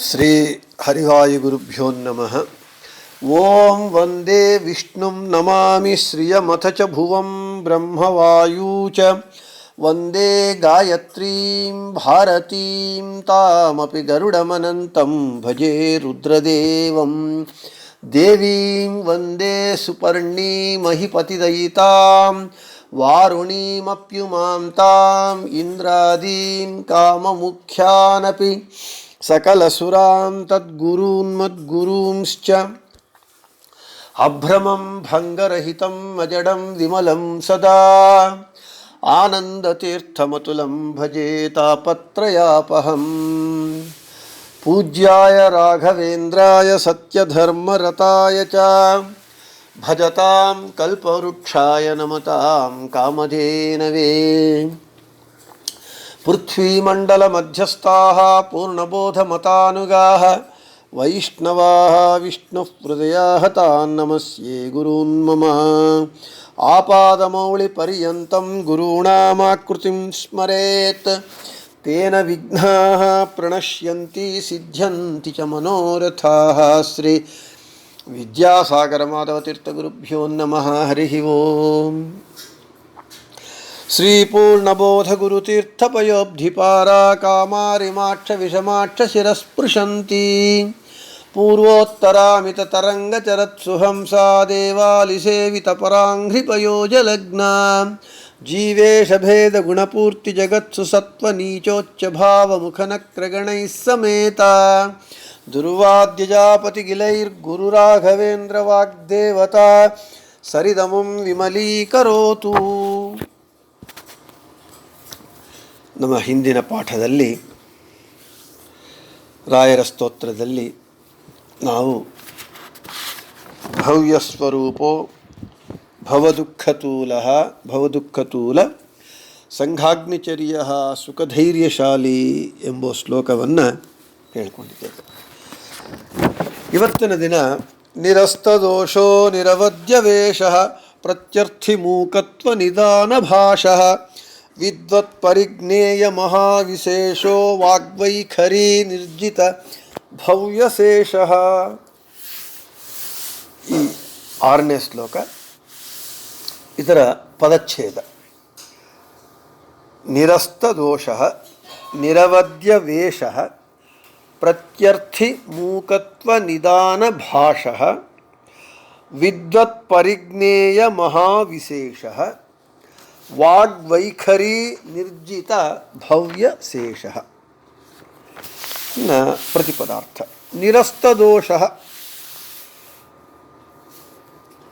ಶ್ರೀ ಹರಿವಾಯುಗುರುಭ್ಯೋ ನಮಃ. ಓಂ ವಂದೇ ವಿಷ್ಣುಂ ನಮಾಮಿ ಶ್ರಿಯಮಥ ಚ ಭುವಂ ಬ್ರಹ್ಮವಾಯೂ ಚ ವಂದೇ ಗಾಯತ್ರೀಂ ಭಾರತೀಂ ತಾಮಪಿ ಗರುಡಮನಂತಂ ಭಜೆ ರುದ್ರದೇವಂ ದೇವೀಂ ವಂದೇ ಸುಪರ್ಣೀಮಹಿಪತಿದಯಿತಾಂ ವಾರುಣೀಮಪ್ಯುಮಾಂ ತಾಂ ಇಂದ್ರಾದೀನ್ ಕಾಮಮುಖ್ಯಾನಪಿ ಸಕಲಸುರಾನ್ ತದ್ಗುರೂನ್ಮದ್ಗುರೂಂಶ್ಚ ಅಭ್ರಮಂ ಭಂಗರಹಿತಂ ಅಜಡಂ ವಿಮಲಂ ಸದಾ ಆನಂದತೀರ್ಥಮತುಲಂ ಭಜೆ ತಾಪತ್ರಯಾಪಹಂ. ಪೂಜ್ಯಾಯ ರಾಘವೇಂದ್ರಾಯ ಸತ್ಯಧರ್ಮರತಾಯ ಚ ಭಜತಾಂ ಕಲ್ಪವೃಕ್ಷಾಯ ನಮತಾಂ ಕಾಮಧೇನವೇ. ಪೃಥ್ವೀಮಂಡಲಮಧ್ಯಸ್ಥಾಃ ಪೂರ್ಣಬೋಧಮತಾನುಗಾಃ ವೈಷ್ಣವಾಃ ವಿಷ್ಣುಹೃದಯಾಃ ತಾನ್ ನಮಸ್ಯೆ ಗುರೂನ್ ಮಮ. ಆಪಾದಮೌಳಿಪರ್ಯಂತಂ ಗುರುಣಾಮಾಕೃತಿಂ ಸ್ಮರೇತ್ ತೇನ ವಿಘ್ನಾಃ ಪ್ರಣಶ್ಯಂತಿ ಸಿದ್ಧ್ಯಂತಿ ಚ ಮನೋರಥಾಃ. ಶ್ರೀ ವಿದ್ಯಾಸಾಗರಮಾಧವತೀರ್ಥಗುರುಭ್ಯೋ ನಮಃ. ಹರಿ ಓಂ. ಶ್ರೀ ಪೂರ್ಣಬೋಧಗುರುತೀರ್ಥಪಯೋಬ್ಧಿಪಾರಾ ಕಾಮಾರಿಮಾಕ್ಷ ವಿಷಮಾಕ್ಷ ಶಿರಸ್ಪೃಶಂತಿ ಪೂರ್ವೋತ್ತರಾಮಿತತರಂಗಚರತ್ಸುಹಂಸಾ ದೇವಾಲಿಸೇವಿತಪರಾಂಘ್ರಿಪಯೋಜಲಗ್ನಾ ಜೀವೇಶಭೇದಗುಣಪೂರ್ತಿಜಗತ್ಸು ಸತ್ವನೀಚೋಚ್ಚಭಾವಮುಖನಕ್ರಗಣೈಃ ಸಮೇತಾ ದುರ್ವಾದ್ಯಜಾಪತಿಗಿಲೈರ್ಗುರುರಾಘವೇಂದ್ರವಾಗ್ದೇವತಾ ಸರಿದಮಂ ವಿಮಲೀಕರೋತು. ನಮ್ಮ ಹಿಂದಿನ ಪಾಠದಲ್ಲಿ ರಾಯರ ಸ್ತೋತ್ರದಲ್ಲಿ ನಾವು ಭವ್ಯಸ್ವರೂಪೋ ಭವದುಃಖತೂಲ ಸಂಘಾಗ್ನಿಚರ್ಯ ಸುಖಧೈರ್ಯಶಾಲಿ ಎಂಬ ಶ್ಲೋಕವನ್ನು ಹೇಳ್ಕೊಂಡಿದ್ದೇವೆ. ಇವತ್ತಿನ ದಿನ ನಿರಸ್ತದೋಷೋ ನಿರವದ್ಯವೇಷಃ ಪ್ರತ್ಯರ್ಥಿಮೂಕತ್ವ ನಿಧಾನಭಾಷಃ ವಿದ್ವತ್ಪರಿಜ್ಞೇಯ ಮಹಾವಿಶೇಷೋ ವಾಗ್ವೈಖರಿ ನಿರ್ಜಿತ ಭವ್ಯಶೇಷಃ. ಈ 6ನೇ ಶ್ಲೋಕ, ಇದರ ಪದಚ್ಛೇದ. ನಿರಸ್ತದೋಷಃ ನಿರವದ್ಯವೇಷಃ ಪ್ರತ್ಯರ್ಥಿ ಮೂಕತ್ವ ನಿಧಾನ ಭಾಷಃ ವಿದ್ವತ್ಪರಿಜ್ಞೇಯ ಮಹಾವಿಶೇಷಃ ವಾಗ್ವೈಖರಿ ನಿರ್ಜಿತ ಭವ್ಯಶೇಷಃ. ಪ್ರತಿಪದಾರ್ಥ. ನಿರಸ್ತದೋಷಃ,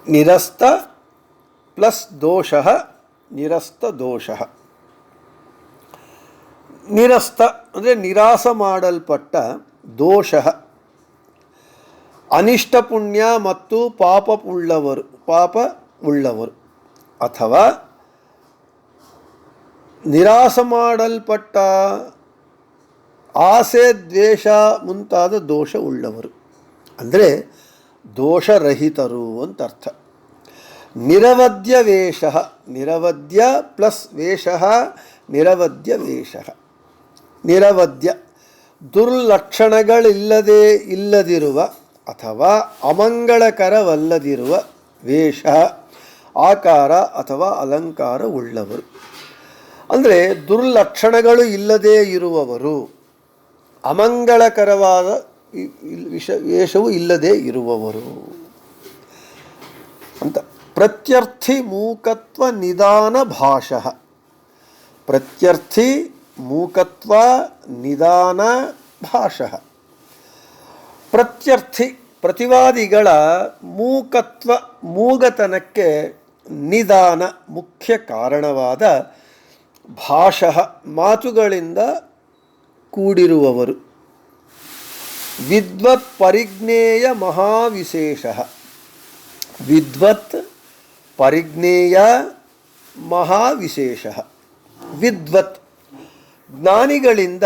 ನಿರಸ್ತ ಪ್ಲಸ್ ದೋಷಃ, ನಿರಸ್ತದೋಷಃ. ನಿರಸ್ತ ಅಂದರೆ ನಿರಾಸ ಮಾಡಲ್ಪಟ್ಟ, ದೋಷಃ ಅನಿಷ್ಟ ಪುಣ್ಯ ಮತ್ತು ಪಾಪವುಳ್ಳವರು ಅಥವಾ ನಿರಾಸ ಮಾಡಲ್ಪಟ್ಟ ಆಸೆ ದ್ವೇಷ ಮುಂತಾದ ದೋಷ ಉಳ್ಳವರು ಅಂದರೆ ದೋಷರಹಿತರು ಅಂತ ಅರ್ಥ. ನಿರವದ್ಯ ವೇಷ, ನಿರವದ್ಯ ಪ್ಲಸ್ ವೇಷಃ, ನಿರವದ್ಯ ವೇಷಃ. ನಿರವದ್ಯ ಇಲ್ಲದಿರುವ ಅಥವಾ ಅಮಂಗಳಕರವಲ್ಲದಿರುವ ವೇಷ, ಆಕಾರ ಅಥವಾ ಅಲಂಕಾರ ಉಳ್ಳವರು ಅಂದರೆ ದುರ್ಲಕ್ಷಣಗಳು ಇಲ್ಲದೇ ಇರುವವರು, ಅಮಂಗಳಕರವಾದ ವೇಷವು ಇಲ್ಲದೇ ಇರುವವರು ಅಂತ. ಪ್ರತ್ಯರ್ಥಿ ಮೂಕತ್ವ ನಿಧಾನ ಭಾಷಃ. ಪ್ರತ್ಯರ್ಥಿ ಮೂಕತ್ವ ನಿಧಾನ ಭಾಷಃ. ಪ್ರತ್ಯರ್ಥಿ ಪ್ರತಿವಾದಿಗಳ ಮೂಕತ್ವ, ಮೂಗತನಕ್ಕೆ ನಿಧಾನ ಮುಖ್ಯ ಕಾರಣವಾದ ಭಾಷಃ ಮಾತುಗಳಿಂದ ಕೂಡಿರುವವರು. ವಿದ್ವತ್ ಪರಿಜ್ಞೇಯ ಮಹಾವಿಶೇಷಃ. ವಿದ್ವತ್ ಪರಿಜ್ಞೇಯ ಮಹಾವಿಶೇಷಃ. ವಿದ್ವತ್ ಜ್ಞಾನಿಗಳಿಂದ,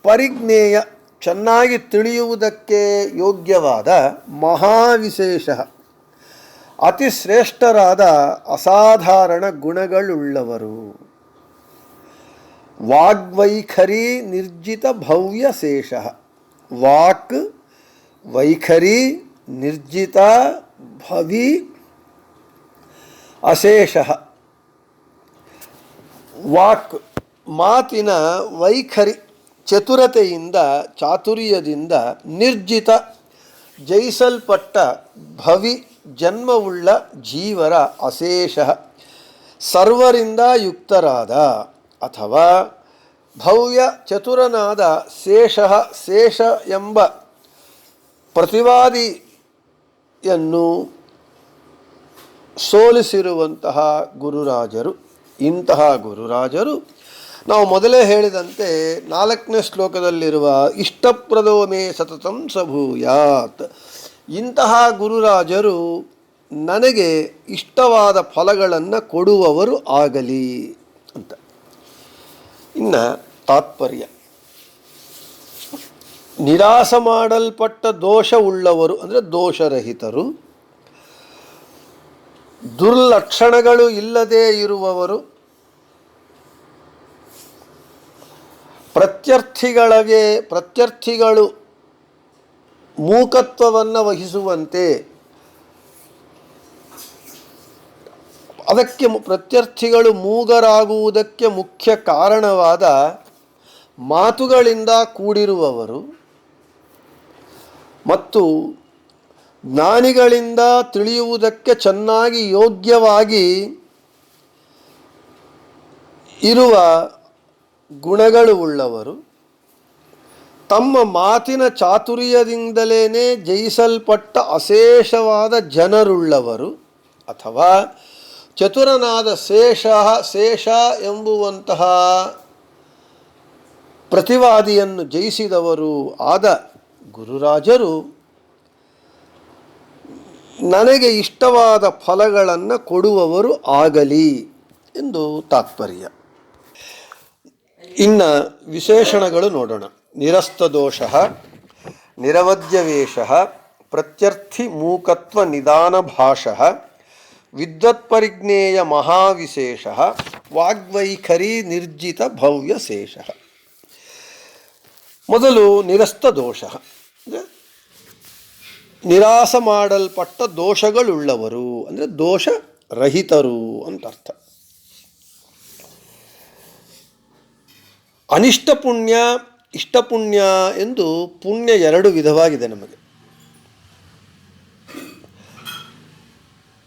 ಪರಿಜ್ಞೇಯ ಚೆನ್ನಾಗಿ ತಿಳಿಯುವುದಕ್ಕೆ ಯೋಗ್ಯವಾದ, ಮಹಾವಿಶೇಷ ಅತಿ ಶ್ರೇಷ್ಠರಾದ ಅಸಾಧಾರಣ ಗುಣಗಳುಳ್ಳವರು. ವಾಗ್ವೈಖರಿ ನಿರ್ಜಿತ ಭವ್ಯ ಶೇಷ. ವಾಕ್ ವೈಖರಿ ನಿರ್ಜಿತ ಭವಿ ಅಶೇಷ. ವಾಕ್ ಮಾತಿನ ವೈಖರಿ ಚತುರತೆಯಿಂದ ಚಾತುರ್ಯದಿಂದ ನಿರ್ಜಿತ ಜಯಿಸಲ್ಪಟ್ಟ ಭವಿ ಜನ್ಮವುಳ್ಳ ಜೀವರ ಅಶೇಷ ಸರ್ವರಿಂದ ಯುಕ್ತರಾದ ಅಥವಾ ಭವ್ಯ ಚತುರನಾದ ಶೇಷ ಎಂಬ ಪ್ರತಿವಾದಿಯನ್ನು ಸೋಲಿಸಿರುವಂತಹ ಗುರುರಾಜರು. ಇಂತಹ ಗುರುರಾಜರು ನಾವು ಮೊದಲೇ ಹೇಳಿದಂತೆ 4ನೇ ಶ್ಲೋಕದಲ್ಲಿರುವ ಇಷ್ಟಪ್ರದೋ ಮೇ ಸತತಂ ಸಭೂಯಾತ್, ಇಂತಹ ಗುರುರಾಜರು ನನಗೆ ಇಷ್ಟವಾದ ಫಲಗಳನ್ನು ಕೊಡುವವರು ಆಗಲಿ ಅಂತ. ಇನ್ನು ತಾತ್ಪರ್ಯ, ನಿರಾಸ ಮಾಡಲ್ಪಟ್ಟ ದೋಷವುಳ್ಳವರು ಅಂದರೆ ದೋಷರಹಿತರು, ದುರ್ಲಕ್ಷಣಗಳು ಇಲ್ಲದೇ ಇರುವವರು, ಪ್ರತ್ಯರ್ಥಿಗಳು ಮೂಕತ್ವವನ್ನು ವಹಿಸುವಂತೆ, ಅದಕ್ಕೆ ಪ್ರತ್ಯರ್ಥಿಗಳು ಮೂಗರಾಗುವುದಕ್ಕೆ ಮುಖ್ಯ ಕಾರಣವಾದ ಮಾತುಗಳಿಂದ ಕೂಡಿರುವವರು ಮತ್ತು ಜ್ಞಾನಿಗಳಿಂದ ತಿಳಿಯುವುದಕ್ಕೆ ಚೆನ್ನಾಗಿ ಯೋಗ್ಯವಾಗಿ ಇರುವ ಗುಣಗಳು ಉಳ್ಳವರು, ತಮ್ಮ ಮಾತಿನ ಚಾತುರ್ಯದಿಂದಲೇ ಜಯಿಸಲ್ಪಟ್ಟ ಅಶೇಷವಾದ ಜನರುಳ್ಳವರು ಅಥವಾ ಚತುರನಾದ ಶೇಷ ಎಂಬುವಂತಹ ಪ್ರತಿವಾದಿಯನ್ನು ಜಯಿಸಿದವರು ಆದ ಗುರುರಾಜರು ನನಗೆ ಇಷ್ಟವಾದ ಫಲಗಳನ್ನು ಕೊಡುವವರು ಆಗಲಿ ಎಂದು ತಾತ್ಪರ್ಯ. ಇನ್ನು ವಿಶೇಷಣಗಳು ನೋಡೋಣ. ನಿರಸ್ತದೋಷ, ನಿರವದ್ಯವೇಶ, ಪ್ರತ್ಯರ್ಥಿ ಮೂಕತ್ವ ನಿದಾನ ಭಾಷ, ವಿದ್ವತ್ಪರಿಜ್ಞೇಯ ಮಹಾವಿಶೇಷ, ವಾಗ್ವೈಖರಿ ನಿರ್ಜಿತ ಭವ್ಯ ಶೇಷ. ಮೊದಲು ನಿರಸ್ತದೋಷ ಅಂದರೆ ನಿರಾಸ ಮಾಡಲ್ಪಟ್ಟ ದೋಷಗಳುಳ್ಳವರು ಅಂದರೆ ದೋಷರಹಿತರು ಅಂತ ಅರ್ಥ. ಅನಿಷ್ಟ ಪುಣ್ಯ ಇಷ್ಟ ಪುಣ್ಯ ಎಂದು ಪುಣ್ಯ 2 ವಿಧವಾಗಿದೆ. ನಮಗೆ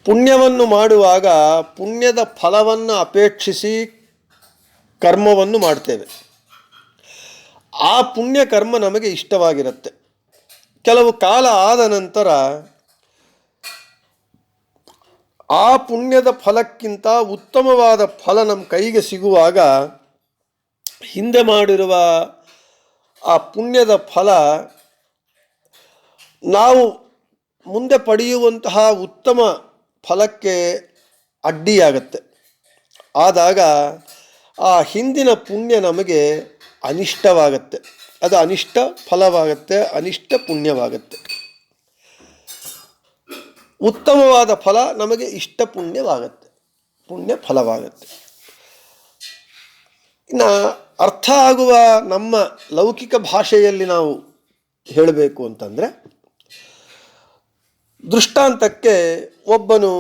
ಪುಣ್ಯವನ್ನು ಮಾಡುವಾಗ ಪುಣ್ಯದ ಫಲವನ್ನು ಅಪೇಕ್ಷಿಸಿ ಕರ್ಮವನ್ನು ಮಾಡ್ತೇವೆ. ಆ ಪುಣ್ಯ ಕರ್ಮ ನಮಗೆ ಇಷ್ಟವಾಗಿರುತ್ತೆ. ಕೆಲವು ಕಾಲ ಆದ ನಂತರ ಆ ಪುಣ್ಯದ ಫಲಕ್ಕಿಂತ ಉತ್ತಮವಾದ ಫಲ ನಮ್ಮ ಕೈಗೆ ಸಿಗುವಾಗ ಹಿಂದೆ ಮಾಡಿರುವ ಆ ಪುಣ್ಯದ ಫಲ ನಾವು ಮುಂದೆ ಪಡೆಯುವಂತಹ ಉತ್ತಮ ಫಲಕ್ಕೆ ಅಡ್ಡಿಯಾಗತ್ತೆ. ಆದಾಗ ಆ ಹಿಂದಿನ ಪುಣ್ಯ ನಮಗೆ ಅನಿಷ್ಟವಾಗತ್ತೆ. ಅದು ಅನಿಷ್ಟ ಫಲವಾಗತ್ತೆ, ಅನಿಷ್ಟ ಪುಣ್ಯವಾಗತ್ತೆ. ಉತ್ತಮವಾದ ಫಲ ನಮಗೆ ಇಷ್ಟ ಪುಣ್ಯವಾಗತ್ತೆ, ಪುಣ್ಯ ಫಲವಾಗತ್ತೆ. ಇನ್ನು ಅರ್ಥ ಆಗುವ ನಮ್ಮ ಲೌಕಿಕ ಭಾಷೆಯಲ್ಲಿ ನಾವು ಹೇಳಬೇಕು ಅಂತಂದರೆ, ದೃಷ್ಟಾಂತಕ್ಕೆ ಒಬ್ಬನು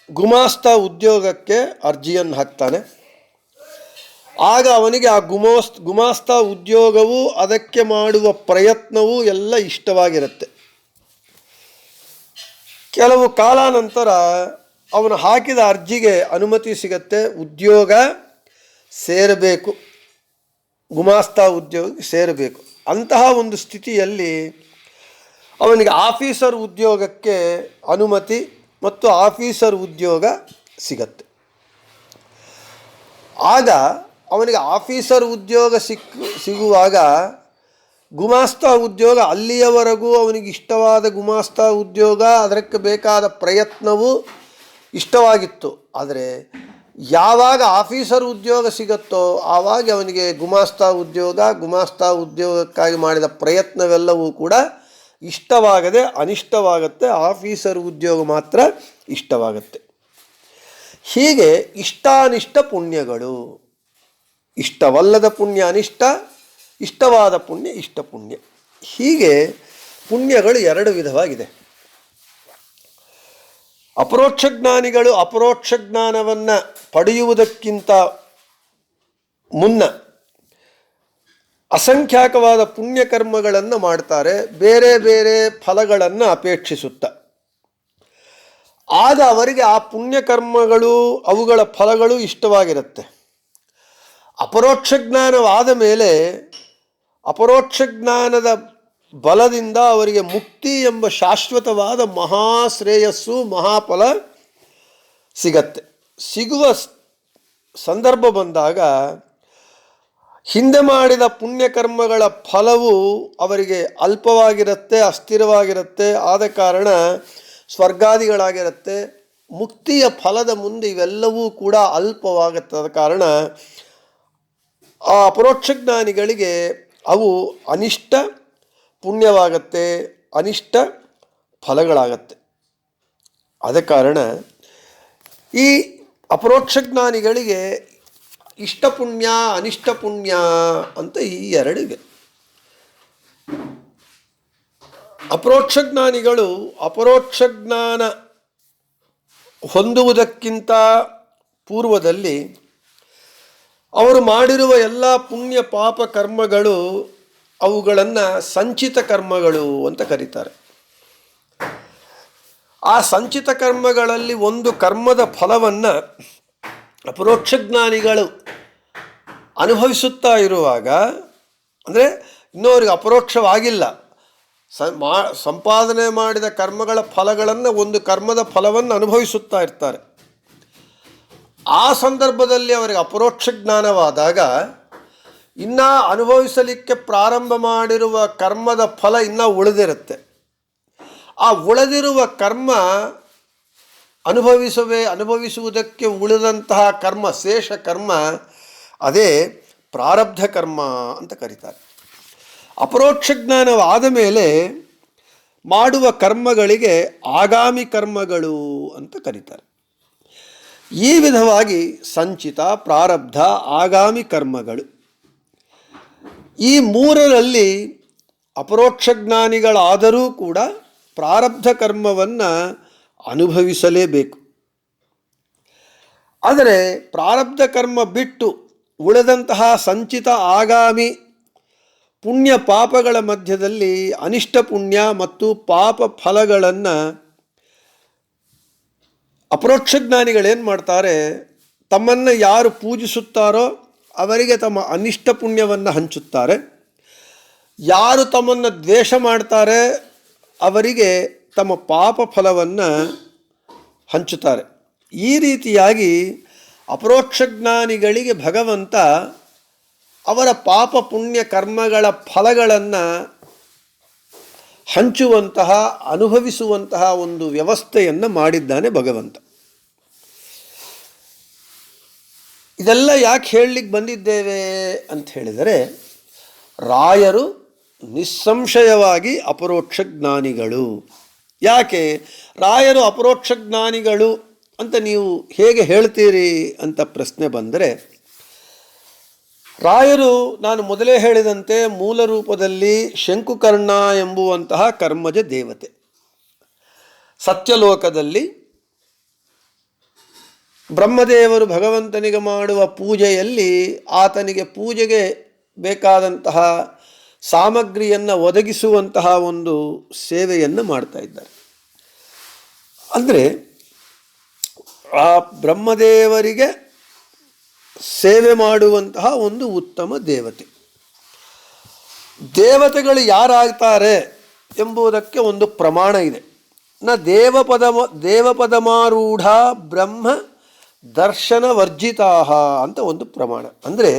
ಗುಮಾಸ್ತ ಉದ್ಯೋಗಕ್ಕೆ ಅರ್ಜಿಯನ್ನು ಹಾಕ್ತಾನೆ. ಆಗ ಅವನಿಗೆ ಆ ಗುಮಾಸ್ತ ಉದ್ಯೋಗವು ಅದಕ್ಕೆ ಮಾಡುವ ಪ್ರಯತ್ನವೂ ಎಲ್ಲ ಇಷ್ಟವಾಗಿರುತ್ತೆ. ಕೆಲವು ಕಾಲಾನಂತರ ಅವನು ಹಾಕಿದ ಅರ್ಜಿಗೆ ಅನುಮತಿ ಸಿಗತ್ತೆ, ಉದ್ಯೋಗ ಸೇರಬೇಕು, ಗುಮಾಸ್ತ ಉದ್ಯೋಗ ಸೇರಬೇಕು. ಅಂತಹ ಒಂದು ಸ್ಥಿತಿಯಲ್ಲಿ ಅವನಿಗೆ ಆಫೀಸರ್ ಉದ್ಯೋಗಕ್ಕೆ ಅನುಮತಿ ಮತ್ತು ಆಫೀಸರ್ ಉದ್ಯೋಗ ಸಿಗತ್ತೆ. ಆಗ ಅವನಿಗೆ ಆಫೀಸರ್ ಉದ್ಯೋಗ ಸಿಗುವಾಗ ಗುಮಾಸ್ತ ಉದ್ಯೋಗ ಅಲ್ಲಿಯವರೆಗೂ ಅವನಿಗೆ ಇಷ್ಟವಾದ ಗುಮಾಸ್ತ ಉದ್ಯೋಗ, ಅದಕ್ಕೆ ಬೇಕಾದ ಪ್ರಯತ್ನವೂ ಇಷ್ಟವಾಗಿತ್ತು. ಆದರೆ ಯಾವಾಗ ಆಫೀಸರ್ ಉದ್ಯೋಗ ಸಿಗುತ್ತೋ ಆವಾಗ ಅವನಿಗೆ ಗುಮಾಸ್ತ ಉದ್ಯೋಗಕ್ಕಾಗಿ ಮಾಡಿದ ಪ್ರಯತ್ನವೆಲ್ಲವೂ ಕೂಡ ಇಷ್ಟವಾಗದೆ ಅನಿಷ್ಟವಾಗತ್ತೆ. ಆಫೀಸರ್ ಉದ್ಯೋಗ ಮಾತ್ರ ಇಷ್ಟವಾಗತ್ತೆ. ಹೀಗೆ ಇಷ್ಟಾನಿಷ್ಟ ಪುಣ್ಯಗಳು, ಇಷ್ಟವಲ್ಲದ ಪುಣ್ಯ ಅನಿಷ್ಟ, ಇಷ್ಟವಾದ ಪುಣ್ಯ ಇಷ್ಟ ಪುಣ್ಯ. ಹೀಗೆ ಪುಣ್ಯಗಳು ಎರಡು ವಿಧವಾಗಿದೆ. ಅಪರೋಕ್ಷ ಜ್ಞಾನಿಗಳು ಅಪರೋಕ್ಷ ಜ್ಞಾನವನ್ನು ಪಡೆಯುವುದಕ್ಕಿಂತ ಮುನ್ನ ಅಸಂಖ್ಯಾಕವಾದ ಪುಣ್ಯಕರ್ಮಗಳನ್ನು ಮಾಡ್ತಾರೆ, ಬೇರೆ ಬೇರೆ ಫಲಗಳನ್ನು ಅಪೇಕ್ಷಿಸುತ್ತ. ಆಗ ಅವರಿಗೆ ಆ ಪುಣ್ಯಕರ್ಮಗಳು ಅವುಗಳ ಫಲಗಳು ಇಷ್ಟವಾಗಿರುತ್ತೆ. ಅಪರೋಕ್ಷ ಜ್ಞಾನವಾದ ಮೇಲೆ ಅಪರೋಕ್ಷ ಜ್ಞಾನದ ಬಲದಿಂದ ಅವರಿಗೆ ಮುಕ್ತಿ ಎಂಬ ಶಾಶ್ವತವಾದ ಮಹಾಶ್ರೇಯಸ್ಸು ಮಹಾಫಲ ಸಿಗತ್ತೆ. ಸಿಗುವ ಸಂದರ್ಭ ಬಂದಾಗ ಹಿಂದೆ ಮಾಡಿದ ಪುಣ್ಯಕರ್ಮಗಳ ಫಲವು ಅವರಿಗೆ ಅಲ್ಪವಾಗಿರುತ್ತೆ, ಅಸ್ಥಿರವಾಗಿರುತ್ತೆ. ಆದ ಕಾರಣ ಸ್ವರ್ಗಾದಿಗಳಾಗಿರುತ್ತೆ. ಮುಕ್ತಿಯ ಫಲದ ಮುಂದೆ ಇವೆಲ್ಲವೂ ಕೂಡ ಅಲ್ಪವಾಗುತ್ತದ ಕಾರಣ ಆ ಅಪರೋಕ್ಷ ಜ್ಞಾನಿಗಳಿಗೆ ಅವು ಅನಿಷ್ಟ ಪುಣ್ಯವಾಗತ್ತೆ, ಅನಿಷ್ಟ ಫಲಗಳಾಗತ್ತೆ. ಆದ ಕಾರಣ ಈ ಅಪರೋಕ್ಷ ಜ್ಞಾನಿಗಳಿಗೆ ಇಷ್ಟ ಪುಣ್ಯ ಅನಿಷ್ಟ ಪುಣ್ಯ ಅಂತ ಈ ಎರಡಿವೆ. ಅಪರೋಕ್ಷ ಜ್ಞಾನಿಗಳು ಅಪರೋಕ್ಷ ಜ್ಞಾನ ಹೊಂದುವುದಕ್ಕಿಂತ ಪೂರ್ವದಲ್ಲಿ ಅವರು ಮಾಡಿರುವ ಎಲ್ಲ ಪುಣ್ಯ ಪಾಪ ಕರ್ಮಗಳು ಅವುಗಳನ್ನು ಸಂಚಿತ ಕರ್ಮಗಳು ಅಂತ ಕರೀತಾರೆ. ಆ ಸಂಚಿತ ಕರ್ಮಗಳಲ್ಲಿ ಒಂದು ಕರ್ಮದ ಫಲವನ್ನು ಅಪರೋಕ್ಷ ಜ್ಞಾನಿಗಳು ಅನುಭವಿಸುತ್ತಾ ಇರುವಾಗ, ಅಂದರೆ ಇನ್ನೂ ಅವ್ರಿಗೆ ಅಪರೋಕ್ಷವಾಗಿಲ್ಲ, ಸಂಪಾದನೆ ಮಾಡಿದ ಕರ್ಮಗಳ ಫಲಗಳನ್ನು ಒಂದು ಕರ್ಮದ ಫಲವನ್ನು ಅನುಭವಿಸುತ್ತಾ ಇರ್ತಾರೆ. ಆ ಸಂದರ್ಭದಲ್ಲಿ ಅವರಿಗೆ ಅಪರೋಕ್ಷ ಜ್ಞಾನವಾದಾಗ ಇನ್ನೂ ಅನುಭವಿಸಲಿಕ್ಕೆ ಪ್ರಾರಂಭ ಮಾಡಿರುವ ಕರ್ಮದ ಫಲ ಇನ್ನೂ ಉಳಿದಿರುತ್ತೆ. ಆ ಉಳಿದಿರುವ ಕರ್ಮ ಅನುಭವಿಸುವುದಕ್ಕೆ ಉಳಿದಂತಹ ಕರ್ಮ, ಶೇಷ ಕರ್ಮ, ಅದೇ ಪ್ರಾರಬ್ಧ ಕರ್ಮ ಅಂತ ಕರೀತಾರೆ. ಅಪರೋಕ್ಷ ಜ್ಞಾನವಾದ ಮೇಲೆ ಮಾಡುವ ಕರ್ಮಗಳಿಗೆ ಆಗಾಮಿ ಕರ್ಮಗಳು ಅಂತ ಕರೀತಾರೆ. ಈ ವಿಧವಾಗಿ ಸಂಚಿತ, ಪ್ರಾರಬ್ಧ, ಆಗಾಮಿ ಕರ್ಮಗಳು, ಈ ಮೂರರಲ್ಲಿ ಅಪರೋಕ್ಷ ಜ್ಞಾನಿಗಳಾದರೂ ಕೂಡ ಪ್ರಾರಬ್ಧ ಕರ್ಮವನ್ನು ಅನುಭವಿಸಲೇಬೇಕು. ಆದರೆ ಪ್ರಾರಬ್ಧ ಕರ್ಮ ಬಿಟ್ಟು ಉಳಿದಂತಹ ಸಂಚಿತ, ಆಗಾಮಿ ಪುಣ್ಯ ಪಾಪಗಳ ಮಧ್ಯದಲ್ಲಿ ಅನಿಷ್ಟ ಪುಣ್ಯ ಮತ್ತು ಪಾಪ ಫಲಗಳನ್ನು ಅಪರೋಕ್ಷ ಜ್ಞಾನಿಗಳೇನು ಮಾಡ್ತಾರೆ, ತಮ್ಮನ್ನು ಯಾರು ಪೂಜಿಸುತ್ತಾರೋ ಅವರಿಗೆ ತಮ್ಮ ಅನಿಷ್ಟ ಪುಣ್ಯವನ್ನು ಹಂಚುತ್ತಾರೆ. ಯಾರು ತಮ್ಮನ್ನು ದ್ವೇಷ ಮಾಡ್ತಾರೆ ಅವರಿಗೆ ತಮ್ಮ ಪಾಪ ಫಲವನ್ನು ಹಂಚುತ್ತಾರೆ. ಈ ರೀತಿಯಾಗಿ ಅಪರೋಕ್ಷ ಜ್ಞಾನಿಗಳಿಗೆ ಭಗವಂತ ಅವರ ಪಾಪ ಪುಣ್ಯ ಕರ್ಮಗಳ ಫಲಗಳನ್ನು ಹಂಚುವಂತಹ, ಅನುಭವಿಸುವಂತಹ ಒಂದು ವ್ಯವಸ್ಥೆಯನ್ನು ಮಾಡಿದ್ದಾನೆ ಭಗವಂತ. ಇದೆಲ್ಲ ಯಾಕೆ ಹೇಳಲಿಕ್ಕೆ ಬಂದಿದ್ದೇವೆ ಅಂತ ಹೇಳಿದರೆ, ರಾಯರು ನಿಸ್ಸಂಶಯವಾಗಿ ಅಪರೋಕ್ಷ ಜ್ಞಾನಿಗಳು. ಯಾಕೆ ರಾಯರು ಅಪರೋಕ್ಷ ಜ್ಞಾನಿಗಳು ಅಂತ ನೀವು ಹೇಗೆ ಹೇಳ್ತೀರಿ ಅಂತ ಪ್ರಶ್ನೆ ಬಂದರೆ, ರಾಯರು ನಾನು ಮೊದಲೇ ಹೇಳಿದಂತೆ ಮೂಲ ರೂಪದಲ್ಲಿ ಶಂಕುಕರ್ಣ ಎಂಬುವಂತಹ ಕರ್ಮಜ ದೇವತೆ. ಸತ್ಯಲೋಕದಲ್ಲಿ ಬ್ರಹ್ಮದೇವರು ಭಗವಂತನಿಗೆ ಮಾಡುವ ಪೂಜೆಯಲ್ಲಿ ಆತನಿಗೆ ಪೂಜೆಗೆ ಬೇಕಾದಂತಹ ಸಾಮಗ್ರಿಯನ್ನು ಒದಗಿಸುವಂತಹ ಒಂದು ಸೇವೆಯನ್ನು ಮಾಡ್ತಾ ಇದ್ದಾರೆ. ಅಂದರೆ ಆ ಬ್ರಹ್ಮದೇವರಿಗೆ ಸೇವೆ ಮಾಡುವಂತಹ ಒಂದು ಉತ್ತಮ ದೇವತೆ. ದೇವತೆಗಳು ಯಾರಾಗ್ತಾರೆ ಎಂಬುದಕ್ಕೆ ಒಂದು ಪ್ರಮಾಣ ಇದೆ. ದೇವಪದಮಾರೂಢ ಬ್ರಹ್ಮ ದರ್ಶನ ವರ್ಜಿತಾ ಅಂತ ಒಂದು ಪ್ರಮಾಣ. ಅಂದರೆ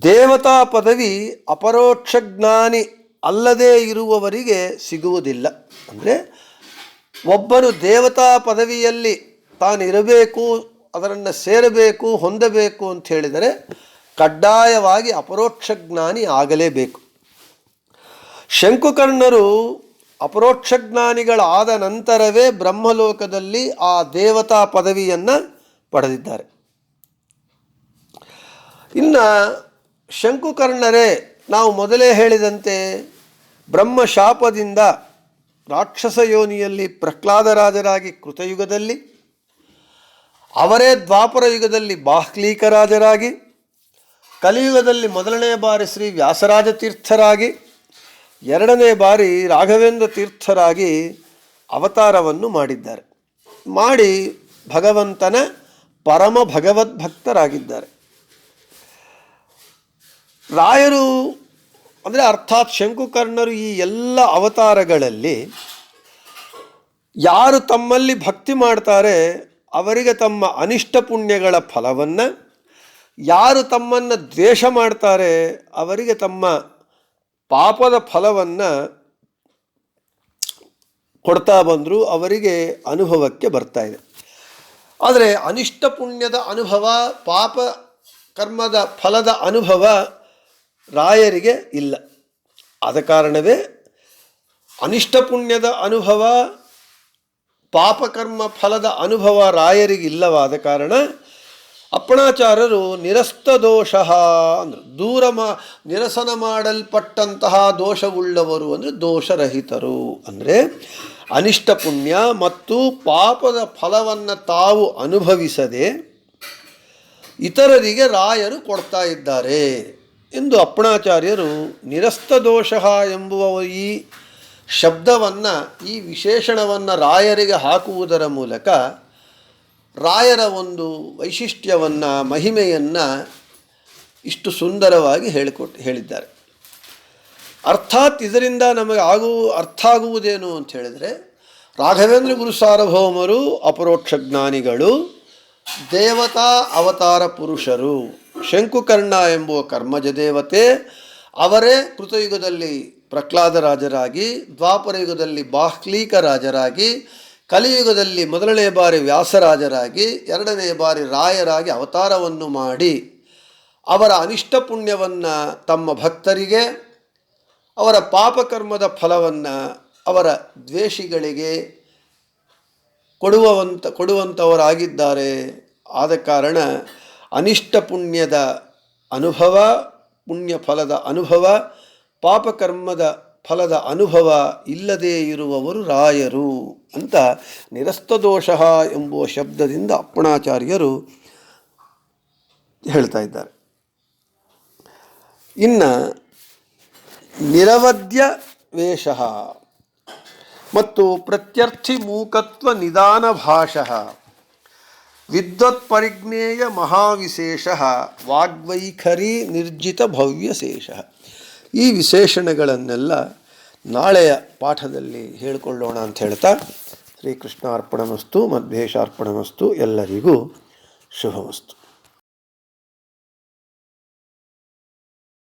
ದೇವತಾ ಪದವಿ ಅಪರೋಕ್ಷ ಜ್ಞಾನಿ ಅಲ್ಲದೇ ಇರುವವರಿಗೆ ಸಿಗುವುದಿಲ್ಲ. ಅಂದರೆ ಒಬ್ಬನು ದೇವತಾ ಪದವಿಯಲ್ಲಿ ತಾನಿರಬೇಕು, ಅದನ್ನು ಸೇರಬೇಕು, ಹೊಂದಬೇಕು ಅಂತ ಹೇಳಿದರೆ ಕಡ್ಡಾಯವಾಗಿ ಅಪರೋಕ್ಷ ಜ್ಞಾನಿ ಆಗಲೇಬೇಕು. ಶಂಕುಕರ್ಣರು ಅಪರೋಕ್ಷ ಜ್ಞಾನಿಗಳಾದ ನಂತರವೇ ಬ್ರಹ್ಮಲೋಕದಲ್ಲಿ ಆ ದೇವತಾ ಪದವಿಯನ್ನು ಪಡೆದಿದ್ದಾರೆ. ಇನ್ನು ಶಂಕುಕರ್ಣರೇ ನಾವು ಮೊದಲೇ ಹೇಳಿದಂತೆ ಬ್ರಹ್ಮ ಶಾಪದಿಂದ ರಾಕ್ಷಸ ಯೋನಿಯಲ್ಲಿ ಪ್ರಹ್ಲಾದರಾಜರಾಗಿ ಕೃತಯುಗದಲ್ಲಿ, ಅವರೇ ದ್ವಾಪರ ಯುಗದಲ್ಲಿ ಬಾಹ್ಲೀಕರಾಜರಾಗಿ, ಕಲಿಯುಗದಲ್ಲಿ ಮೊದಲನೇ ಬಾರಿ ಶ್ರೀ ವ್ಯಾಸರಾಜ ತೀರ್ಥರಾಗಿ, ಎರಡನೇ ಬಾರಿ ರಾಘವೇಂದ್ರ ತೀರ್ಥರಾಗಿ ಅವತಾರವನ್ನು ಮಾಡಿದ್ದಾರೆ. ಮಾಡಿ ಭಗವಂತನ ಪರಮ ಭಗವದ್ಭಕ್ತರಾಗಿದ್ದಾರೆ. ರಾಯರು ಅಂದರೆ ಅರ್ಥಾತ್ ಶಂಕುಕರ್ಣರು ಈ ಎಲ್ಲ ಅವತಾರಗಳಲ್ಲಿ ಯಾರು ತಮ್ಮಲ್ಲಿ ಭಕ್ತಿ ಮಾಡ್ತಾರೆ ಅವರಿಗೆ ತಮ್ಮ ಅನಿಷ್ಟ ಪುಣ್ಯಗಳ ಫಲವನ್ನು, ಯಾರು ತಮ್ಮನ್ನು ದ್ವೇಷ ಮಾಡ್ತಾರೆ ಅವರಿಗೆ ತಮ್ಮ ಪಾಪದ ಫಲವನ್ನು ಕೊಡ್ತಾ ಬಂದರು, ಅವರಿಗೆ ಅನುಭವಕ್ಕೆ ಬರ್ತಾ ಇದೆ. ಆದರೆ ಅನಿಷ್ಟ ಪುಣ್ಯದ ಅನುಭವ, ಪಾಪ ಕರ್ಮದ ಫಲದ ಅನುಭವ ರಾಯರಿಗೆ ಇಲ್ಲ. ಆದ ಕಾರಣವೇ ಅನಿಷ್ಟ ಪುಣ್ಯದ ಅನುಭವ, ಪಾಪಕರ್ಮ ಫಲದ ಅನುಭವ ರಾಯರಿಗೆ ಇಲ್ಲವಾದ ಕಾರಣ ಅಪ್ಪಣಾಚಾರ್ಯರು ನಿರಸ್ತ ದೋಷ ಅಂದರು. ನಿರಸನ ಮಾಡಲ್ಪಟ್ಟಂತಹ ದೋಷವುಳ್ಳವರು ಅಂದರೆ ದೋಷರಹಿತರು. ಅಂದರೆ ಅನಿಷ್ಟ ಪುಣ್ಯ ಮತ್ತು ಪಾಪದ ಫಲವನ್ನು ತಾವು ಅನುಭವಿಸದೆ ಇತರರಿಗೆ ರಾಯರು ಕೊಡ್ತಾ ಇದ್ದಾರೆ ಎಂದು ಅಪ್ಪಣಾಚಾರ್ಯರು ನಿರಸ್ತ ದೋಷ ಎಂಬುವ ಈ ಶಬ್ದವನ್ನು, ಈ ವಿಶೇಷಣವನ್ನು ರಾಯರಿಗೆ ಹಾಕುವುದರ ಮೂಲಕ ರಾಯರ ಒಂದು ವೈಶಿಷ್ಟ್ಯವನ್ನು, ಮಹಿಮೆಯನ್ನು ಇಷ್ಟು ಸುಂದರವಾಗಿ ಹೇಳಿದ್ದಾರೆ. ಅರ್ಥಾತ್ ಇದರಿಂದ ನಮಗೆ ಅರ್ಥ ಆಗುವುದೇನು ಅಂತ ಹೇಳಿದರೆ, ರಾಘವೇಂದ್ರ ಗುರು ಸಾರ್ವಭೌಮರು ಅಪರೋಕ್ಷ ಜ್ಞಾನಿಗಳು, ದೇವತಾ ಅವತಾರ ಪುರುಷರು. ಶಂಕುಕರ್ಣ ಎಂಬುವ ಕರ್ಮಜ ದೇವತೆ, ಅವರೇ ಕೃತಯುಗದಲ್ಲಿ ಪ್ರಹ್ಲಾದರಾಜರಾಗಿ, ದ್ವಾಪರ ಯುಗದಲ್ಲಿ ಬಾಹ್ಲೀಕ ರಾಜರಾಗಿ, ಕಲಿಯುಗದಲ್ಲಿ ಮೊದಲನೇ ಬಾರಿ ವ್ಯಾಸರಾಜರಾಗಿ, ಎರಡನೇ ಬಾರಿ ರಾಯರಾಗಿ ಅವತಾರವನ್ನು ಮಾಡಿ ಅವರ ಅನಿಷ್ಟ ಪುಣ್ಯವನ್ನು ತಮ್ಮ ಭಕ್ತರಿಗೆ, ಅವರ ಪಾಪಕರ್ಮದ ಫಲವನ್ನು ಅವರ ದ್ವೇಷಿಗಳಿಗೆ ಕೊಡುವಂಥವರಾಗಿದ್ದಾರೆ. ಆದ ಕಾರಣ ಅನಿಷ್ಟ ಪುಣ್ಯದ ಅನುಭವ, ಪುಣ್ಯ ಫಲದ ಅನುಭವ, ಪಾಪಕರ್ಮದ ಫಲದ ಅನುಭವ ಇಲ್ಲದೇ ಇರುವವರು ರಾಯರು ಅಂತ ನಿರಸ್ತದೋಷ ಎಂಬುವ ಶಬ್ದದಿಂದ ಅಪ್ಪಣಾಚಾರ್ಯರು ಹೇಳ್ತಾ ಇದ್ದಾರೆ. ಇನ್ನು ನಿರವಧ್ಯ ವೇಷ ಮತ್ತು ಪ್ರತ್ಯರ್ಥಿ ಮೂಕತ್ವ ನಿದಾನ ಭಾಷಃ ವಿದ್ವತ್ ಪರಿಜ್ಞೇಯ ಮಹಾವಿಶೇಷ ವಾಗ್ವೈಖರಿ ನಿರ್ಜಿತ ಭವ್ಯಶೇಷ. ಈ ವಿಶೇಷಣಗಳನ್ನೆಲ್ಲ ನಾಳೆಯ ಪಾಠದಲ್ಲಿ ಹೇಳಿಕೊಳ್ಳೋಣ ಅಂತ ಹೇಳ್ತಾ, ಶ್ರೀಕೃಷ್ಣ ಅರ್ಪಣಮಸ್ತು, ಮಧ್ವೇಶ ಅರ್ಪಣಮಸ್ತು. ಎಲ್ಲರಿಗೂ ಶುಭಮಸ್ತು.